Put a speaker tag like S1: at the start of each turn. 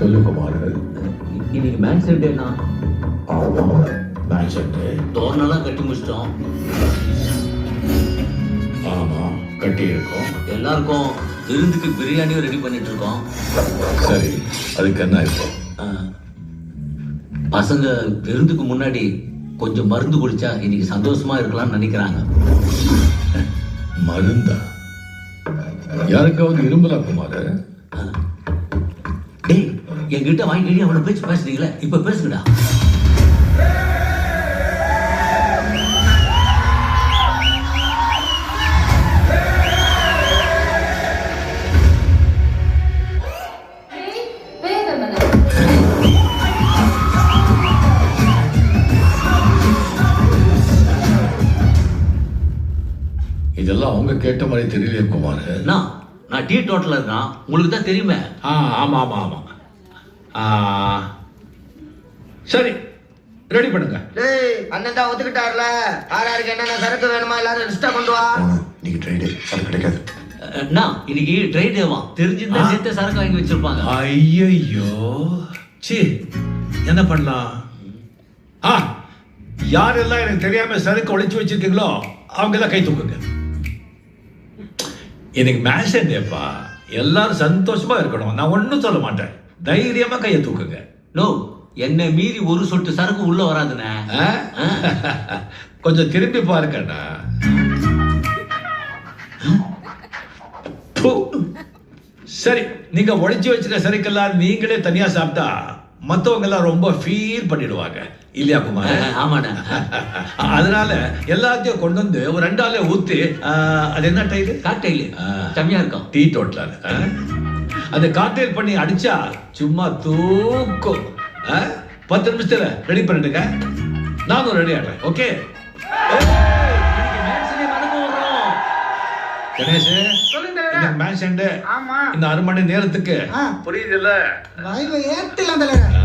S1: சொல்லு குமார்.
S2: இன்னைக்கு மேட்ச் டேனா?
S1: ஆமாம், மேட்ச்
S2: தோரணெல்லாம் கட்டி முடிச்சிட்டோம்.
S1: ஆமா, கட்டி இருக்கோம்.
S2: எல்லாருக்கும் விருந்துக்கு பிரியாணியும் ரெடி பண்ணிட்டு இருக்கோம்.
S1: சரி, அதுக்கு என்ன இப்போ?
S2: பசங்க விருந்துக்கு முன்னாடி கொஞ்சம் மருந்து குடிச்சா இன்னைக்கு சந்தோஷமா இருக்கலாம்னு நினைக்கிறாங்க.
S1: மருந்தா? யாருக்காவது இரும்பலா குமார்?
S2: டேய், என்கிட்ட வாங்கி அவனை பேச்சு பேசுறீங்களே, இப்ப பேசுங்கடா.
S1: இதெல்லாம் அவங்க கேட்ட மாதிரி தெரியலையே குமார்.
S2: நான் டீ டோட்டல்ல இருக்கான், உங்களுக்கு தான் தெரியுமே.
S1: ஆமா ஆமா ஆமா. சரி, ரெடி பண்ணுங்க.
S3: டேய், அண்ணன் தான் ஒத்துக்கிட்டார்ல. ஆறாருக்கு என்னென்ன சரக்கு வேணுமா எல்லாரும் லிஸ்டா கொண்டு வா.
S4: இன்னைக்கு ட்ரைடே, அது கிடைக்காது.
S2: இன்னைக்கு ட்ரை டேவா, தெரிஞ்சிருந்தா சேர்த்து சரக்கு வாங்கி வச்சிருப்பாங்க.
S1: ஐயோ, சி, என்ன பண்ணலாம்? யாரெல்லாம் எனக்கு தெரியாம சரக்கு ஒளிச்சு வச்சிருக்கீங்களோ அவங்க எல்லாம் கை தூக்குங்க. எனக்கு மேட்ச் டேப்பா, எல்லாரும் சந்தோஷமா இருக்கணும். நான் ஒன்னும் சொல்ல மாட்டேன், தைரியமா கையை தூக்குங்க.
S2: நோ, என்ன மீறி ஒரு சொட்டு சரக்கு உள்ள வராதுண்ணே.
S1: கொஞ்சம் திரும்பி பாருங்கண்ணா. சரி, நீங்க ஒளிச்சு வச்சிருக்க சரக்கெல்லாம் நீங்களே தனியா சாப்பிட்டா மத்தவங்க எல்லாம் ரொம்ப ஃபீல் பண்ணிடுவாங்க இல்லையா குமார்?
S2: ஆமாண்ணா.
S1: அதனால எல்லாத்தையும் கொண்டு வந்து ஒரு 2 ஆளே ஊத்தி, அது என்ன டைலு?
S2: காக்டெயில் செம்மையா இருக்கும்.
S1: டீ டோட்டல் அந்த காக்டெயில் பண்ணி அடிச்சா சும்மா தூக்கும். 10 நிமிஷத்துல ரெடி பண்ணிடுங்க, நானும் ரெடி ஆடுறேன். ஓகே கணேஷ், இந்த மேட்ச் இந்த 1/2 மணி நேரத்துக்கு புரியுதுல்ல?
S3: ஏத்திலாம் தலைவர்.